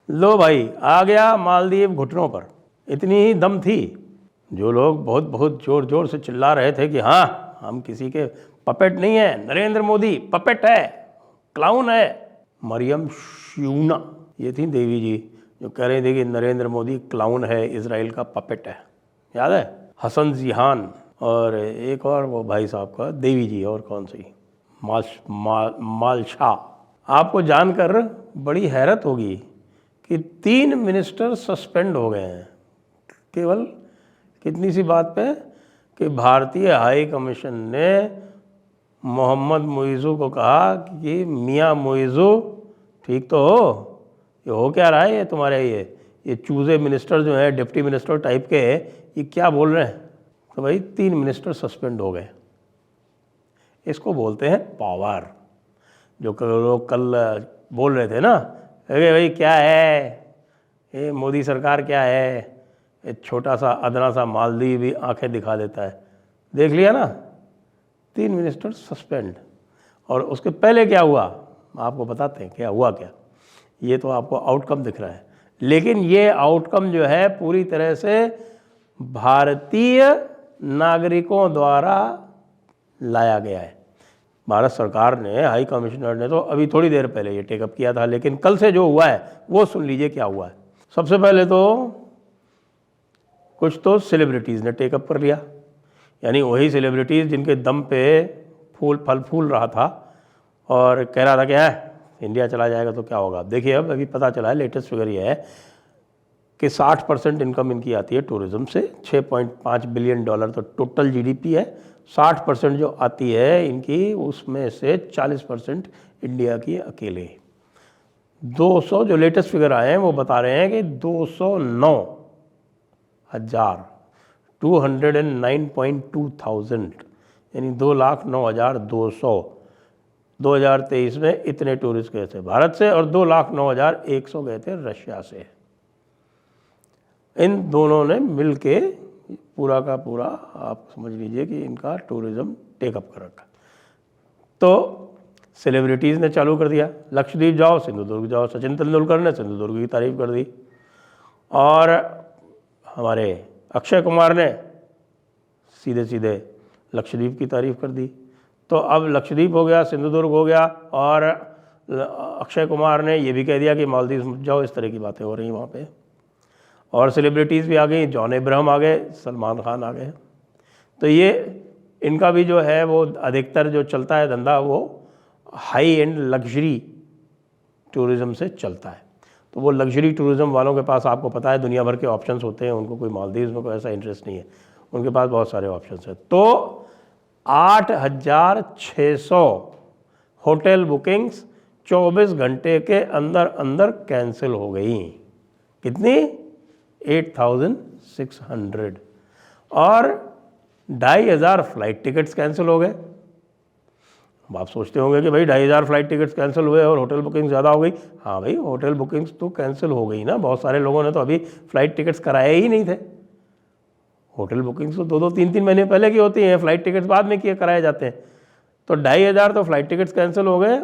लो भाई आ गया मालदीव घुटनों पर। इतनी ही दम थी। जो लोग बहुत बहुत जोर जोर से चिल्ला रहे थे कि हाँ हम किसी के पपेट नहीं है, नरेंद्र मोदी पपेट है, क्लाउन है। मरियम श्यूना ये थी देवी जी जो कह रही थी कि नरेंद्र मोदी क्लाउन है, इजराइल का पपेट है। याद है? हसन जिहान और एक और वो भाई साहब का देवी जी, और कौन सी मालशा। आपको जानकर बड़ी हैरत होगी कि 3 मिनिस्टर सस्पेंड हो गए हैं केवल कितनी सी बात पे कि भारतीय हाई कमीशन ने मोहम्मद मुइज़ू को कहा कि मियाँ मुइज़ू ठीक तो हो, ये हो क्या रहा है ये तुम्हारे ये चूजे मिनिस्टर जो हैं डिप्टी मिनिस्टर टाइप के, ये क्या बोल रहे हैं। तो भाई 3 मिनिस्टर सस्पेंड हो गए। इसको बोलते हैं पावर। जो लोग कल बोल रहे थे ना अरे भाई क्या है ये मोदी सरकार, क्या है ये छोटा सा अदना सा मालदीव भी आंखें दिखा देता है। देख लिया ना, 3 मिनिस्टर सस्पेंड। और उसके पहले क्या हुआ आपको बताते हैं, क्या हुआ क्या। ये तो आपको आउटकम दिख रहा है, लेकिन ये आउटकम जो है पूरी तरह से भारतीय नागरिकों द्वारा लाया गया है। भारत सरकार ने, हाई कमिश्नर ने तो अभी थोड़ी देर पहले ये टेकअप किया था, लेकिन कल से जो हुआ है वो सुन लीजिए क्या हुआ है। सबसे पहले तो कुछ तो सेलिब्रिटीज़ ने टेकअप कर लिया, यानी वही सेलिब्रिटीज़ जिनके दम पे फल फूल रहा था और कह रहा था कि है इंडिया चला जाएगा तो क्या होगा। देखिए अब अभी पता चला है, लेटेस्ट फिगर ये है कि 60% इनकम इनकी आती है टूरिज़्म से। $6.5 बिलियन तो टोटल जीडीपी है। 60% जो आती है इनकी, उसमें से 40% इंडिया की अकेले। 200 जो लेटेस्ट फिगर आए हैं वो बता रहे हैं कि 209,000 यानी 2,09,200 2023 में इतने टूरिस्ट गए थे भारत से, और 2,09,100 गए थे रशिया से। इन दोनों ने मिलके पूरा का पूरा आप समझ लीजिए कि इनका टूरिज़्म टेकअप कर रखा। तो सेलिब्रिटीज़ ने चालू कर दिया, लक्षद्वीप जाओ, सिंधुदुर्ग जाओ। सचिन तेंदुलकर ने सिंधुदुर्ग की तारीफ़ कर दी, और हमारे अक्षय कुमार ने सीधे सीधे लक्षद्वीप की तारीफ़ कर दी। तो अब लक्षद्वीप हो गया, सिंधुदुर्ग हो गया, और अक्षय कुमार ने ये भी कह दिया कि मालदीव जाओ। इस तरह की बातें हो रही वहाँ पे। और सेलिब्रिटीज़ भी आ गई, जॉन अब्राहम आ गए, सलमान खान आ गए। तो ये इनका भी जो है वो अधिकतर जो चलता है धंधा वो हाई एंड लग्जरी टूरिज़्म से चलता है। तो वो लग्जरी टूरिज़्म वालों के पास आपको पता है दुनिया भर के ऑप्शंस होते हैं, उनको कोई मालदीव में कोई ऐसा इंटरेस्ट नहीं है, उनके पास बहुत सारे ऑप्शंस हैं। तो 8,600 होटल बुकिंग्स 24 घंटे के अंदर अंदर कैंसिल हो गई। कितनी? 8,600। और 2,500 फ्लाइट टिकट्स कैंसिल हो गए। अब आप सोचते होंगे कि भाई 2,500 फ्लाइट टिकट्स कैंसिल हुए और होटल बुकिंग ज़्यादा हो गई। हाँ भाई, होटल बुकिंग्स तो कैंसिल हो गई ना। बहुत सारे लोगों ने तो अभी फ़्लाइट टिकट्स कराए ही नहीं थे। होटल बुकिंग्स तो 2-2, 3-3 महीने पहले की होती हैं, फ़्लाइट टिकट्स बाद में किए कराए जाते हैं। तो 2,500 तो फ़्लाइट टिकट्स कैंसिल हो गए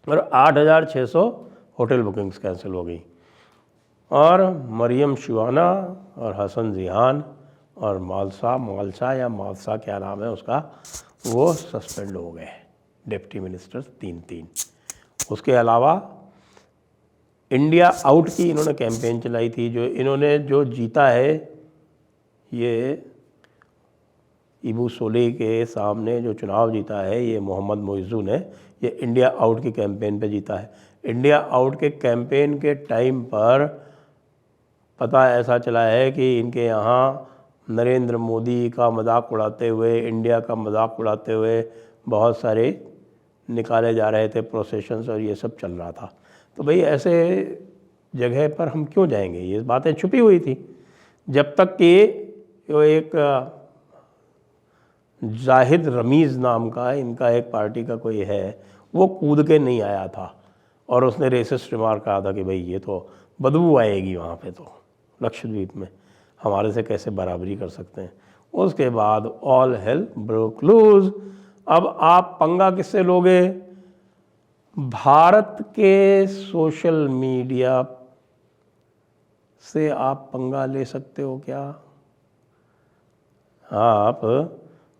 और 8,600 होटल बुकिंग्स कैंसिल हो गई। और मरियम शुआना और हसन जिहान और मालशा क्या नाम है उसका, वो सस्पेंड हो गए, डिप्टी मिनिस्टर 3-3। उसके अलावा इंडिया आउट की इन्होंने कैंपेन चलाई थी। जो इन्होंने जो जीता है, ये इबू सोले के सामने जो चुनाव जीता है, ये मोहम्मद मुइज़ू ने, ये इंडिया आउट की कैंपेन पे जीता है। इंडिया आउट के कैंपेन के टाइम पर पता ऐसा चला है कि इनके यहाँ नरेंद्र मोदी का मजाक उड़ाते हुए, इंडिया का मजाक उड़ाते हुए बहुत सारे निकाले जा रहे थे प्रोसेशंस, और ये सब चल रहा था। तो भाई ऐसे जगह पर हम क्यों जाएंगे, ये बातें छुपी हुई थी। जब तक कि वो एक जाहिद रमीज़ नाम का इनका एक पार्टी का कोई है, वो कूद के नहीं आया था और उसने रेसिस्ट रिमार्क कहा था कि भाई ये तो बदबू आएगी वहाँ पे, तो लक्षद्वीप में हमारे से कैसे बराबरी कर सकते हैं। उसके बाद ऑल हेल ब्रोक लूज। अब आप पंगा किससे लोगे? भारत के सोशल मीडिया से आप पंगा ले सकते हो क्या? आप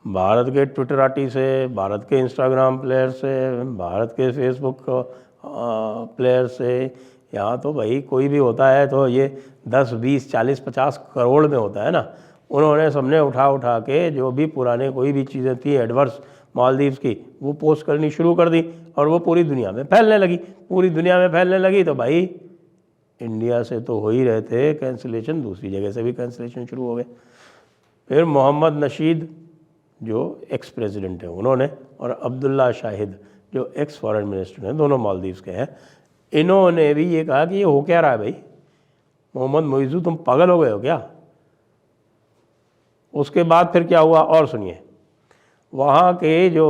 भारत के ट्विटराटी से, भारत के इंस्टाग्राम प्लेयर से, भारत के फेसबुक प्लेयर से, यहाँ तो भाई कोई भी होता है तो ये 10, 20, 40, 50 करोड़ में होता है ना। उन्होंने सबने उठा के जो भी पुराने कोई भी चीज़ें थी एडवर्स मालदीव्स की, वो पोस्ट करनी शुरू कर दी और वो पूरी दुनिया में फैलने लगी। पूरी दुनिया में फैलने लगी तो भाई इंडिया से तो हो ही रहे थे कैंसिलेशन, दूसरी जगह से भी कैंसिलेशन शुरू हो गए। फिर मोहम्मद नशीद जो एक्स प्रेसिडेंट हैं उन्होंने, और अब्दुल्ला शाहिद जो एक्स फॉरेन मिनिस्टर हैं, दोनों मालदीव्स के हैं, इन्होंने भी ये कहा कि ये हो क्या रहा है भाई, मोहम्मद मोइज़ू तुम पागल हो गए हो क्या? उसके बाद फिर क्या हुआ और सुनिए। वहाँ के जो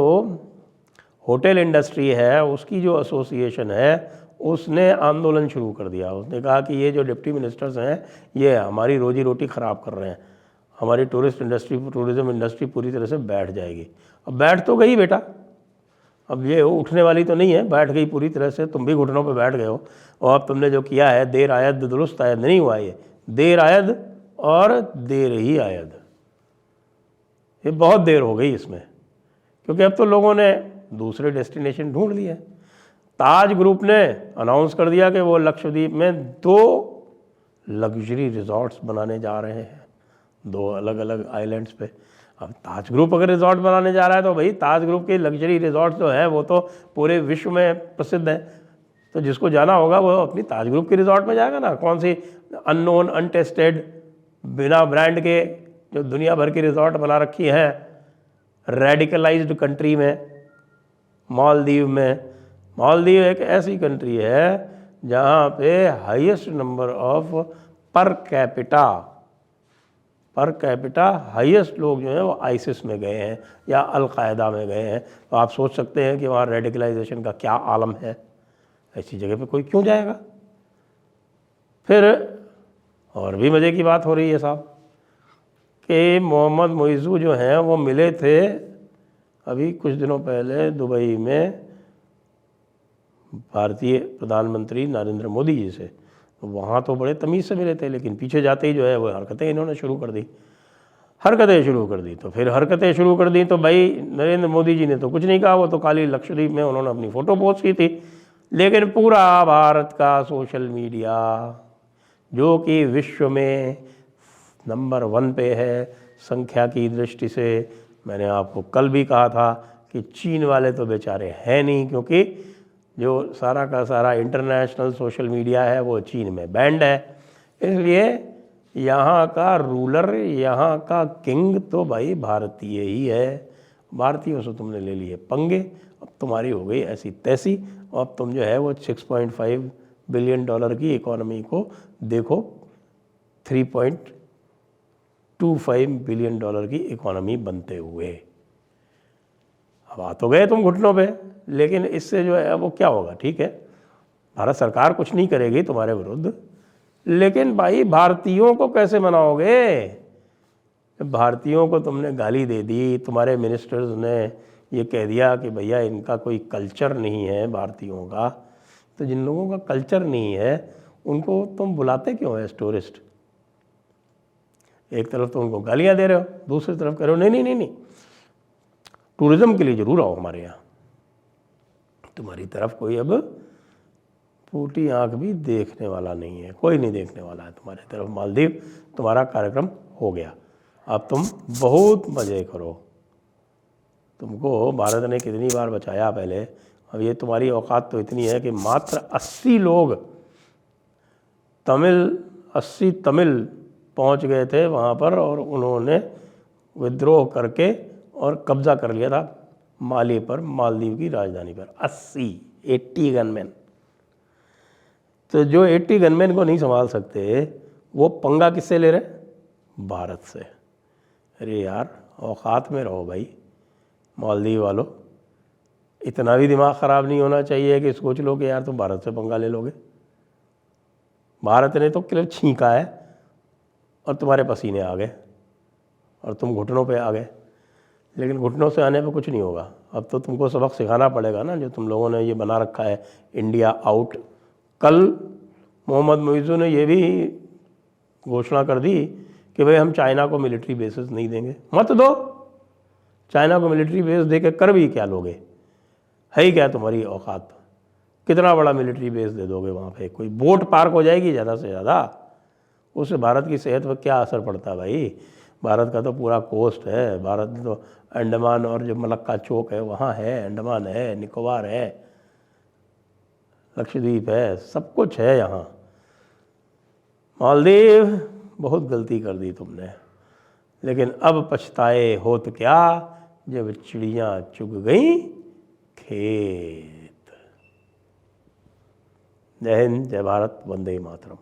होटल इंडस्ट्री है उसकी जो एसोसिएशन है उसने आंदोलन शुरू कर दिया। उसने कहा कि ये जो डिप्टी मिनिस्टर्स हैं ये हमारी रोजी रोटी ख़राब कर रहे हैं, हमारी टूरिज़्म इंडस्ट्री पूरी तरह से बैठ जाएगी। अब बैठ तो गई बेटा, अब ये उठने वाली तो नहीं है, बैठ गई पूरी तरह से। तुम भी घुटनों पे बैठ गए हो और अब तुमने जो किया है देर आयद दुरुस्त आयद नहीं हुआ, ये देर आयद और देर ही आयद, ये बहुत देर हो गई इसमें, क्योंकि अब तो लोगों ने दूसरे डेस्टिनेशन ढूंढ लिए। ताज ग्रुप ने अनाउंस कर दिया कि वो लक्षद्वीप में 2 लग्जरी रिजॉर्ट्स बनाने जा रहे हैं, 2 अलग अलग आइलैंड्स पे। अब ताज ग्रुप अगर रिजॉर्ट बनाने जा रहा है तो भाई ताज ग्रुप के लग्जरी रिजॉर्ट जो है वो तो पूरे विश्व में प्रसिद्ध है, तो जिसको जाना होगा वो अपनी ताज ग्रुप के रिजॉर्ट में जाएगा ना। कौन सी अननोन अनटेस्टेड बिना ब्रांड के जो दुनिया भर की रिजॉर्ट बना रखी हैं रेडिकलाइज्ड कंट्री में, मालदीव में। मालदीव एक ऐसी कंट्री है जहाँ पे highest number of per capita highest लोग जो हैं वो आईसिस में गए हैं या अलकायदा में गए हैं। तो आप सोच सकते हैं कि वहाँ रेडिकलाइजेशन का क्या आलम है। ऐसी जगह पे कोई क्यों जाएगा? फिर और भी मज़े की बात हो रही है साहब कि मोहम्मद मोइज़ू जो हैं वो मिले थे अभी कुछ दिनों पहले दुबई में भारतीय प्रधानमंत्री नरेंद्र मोदी जी से। तो वहाँ तो बड़े तमीज़ से मिले थे, लेकिन पीछे जाते ही जो है वो हरकतें इन्होंने शुरू कर दी। तो फिर हरकतें शुरू कर दी तो भाई नरेंद्र मोदी जी ने तो कुछ नहीं कहा, वो तो खाली लक्षद्वीप में उन्होंने अपनी फ़ोटो पोस्ट की थी। लेकिन पूरा भारत का सोशल मीडिया जो कि विश्व में नंबर 1 पे है संख्या की दृष्टि से, मैंने आपको कल भी कहा था कि चीन वाले तो बेचारे हैं नहीं, क्योंकि जो सारा का सारा इंटरनेशनल सोशल मीडिया है वो चीन में बैंड है। इसलिए यहाँ का रूलर, यहाँ का किंग तो भाई भारतीय ही है। भारतीयों से तुमने ले लिए पंगे, अब तुम्हारी हो गई ऐसी तैसी, और अब तुम जो है वो $6.5 बिलियन की इकोनॉमी को देखो 3.25 बिलियन की इकोनॉमी बनते हुए। अब आ तो गए तुम घुटनों पे, लेकिन इससे जो है वो क्या होगा? ठीक है, भारत सरकार कुछ नहीं करेगी तुम्हारे विरुद्ध, लेकिन भाई भारतीयों को कैसे मनाओगे? भारतीयों को तुमने गाली दे दी, तुम्हारे मिनिस्टर्स ने ये कह दिया कि भैया इनका कोई कल्चर नहीं है भारतीयों का। तो जिन लोगों का कल्चर नहीं है उनको तुम बुलाते क्यों है टूरिस्ट? एक तरफ तो उनको गालियाँ दे रहे हो, दूसरी तरफ कह रहे हो नहीं, टूरिज़्म के लिए ज़रूर आओ हमारे यहाँ। तुम्हारी तरफ कोई अब फूटी आँख भी देखने वाला नहीं है, कोई नहीं देखने वाला है तुम्हारी तरफ। मालदीव, तुम्हारा कार्यक्रम हो गया, अब तुम बहुत मज़े करो। तुमको भारत ने कितनी बार बचाया पहले, अब ये तुम्हारी औकात तो इतनी है कि मात्र 80 लोग तमिल पहुंच गए थे वहाँ पर, और उन्होंने विद्रोह करके और कब्ज़ा कर लिया था माले पर, मालदीव की राजधानी पर। 80 गनमैन। तो जो 80 गनमैन को नहीं संभाल सकते वो पंगा किससे ले रहे? भारत से। अरे यार औकात में रहो भाई मालदीव वालों, इतना भी दिमाग ख़राब नहीं होना चाहिए कि सोच लो कि यार तुम भारत से पंगा ले लोगे। भारत ने तो केवल छींका है और तुम्हारे पसीने आ गए और तुम घुटनों पे आ गए। लेकिन घुटनों से आने पे कुछ नहीं होगा। अब तो तुमको सबक सिखाना पड़ेगा ना, जो तुम लोगों ने ये बना रखा है इंडिया आउट। कल मोहम्मद मुइज़्ज़ू ने ये भी घोषणा कर दी कि भाई हम चाइना को मिलिट्री बेसिस नहीं देंगे। मत दो, चाइना को मिलिट्री बेस दे के कर भी क्या लोगे? है ही क्या तुम्हारी औकात? कितना बड़ा मिलिट्री बेस दे दोगे वहाँ पे? कोई बोट पार्क हो जाएगी ज़्यादा से ज़्यादा, उससे भारत की सेहत पर क्या असर पड़ता है भाई? भारत का तो पूरा कोस्ट है, भारत में तो अंडमान और जो मलक्का चौक है वहाँ है, अंडमान है, निकोबार है, लक्षद्वीप है, सब कुछ है यहाँ। मालदीव बहुत गलती कर दी तुमने, लेकिन अब पछताए हो तो क्या जब चिड़ियाँ चुग गईं खेत। जय हिंद, जय भारत, वंदे मातरम।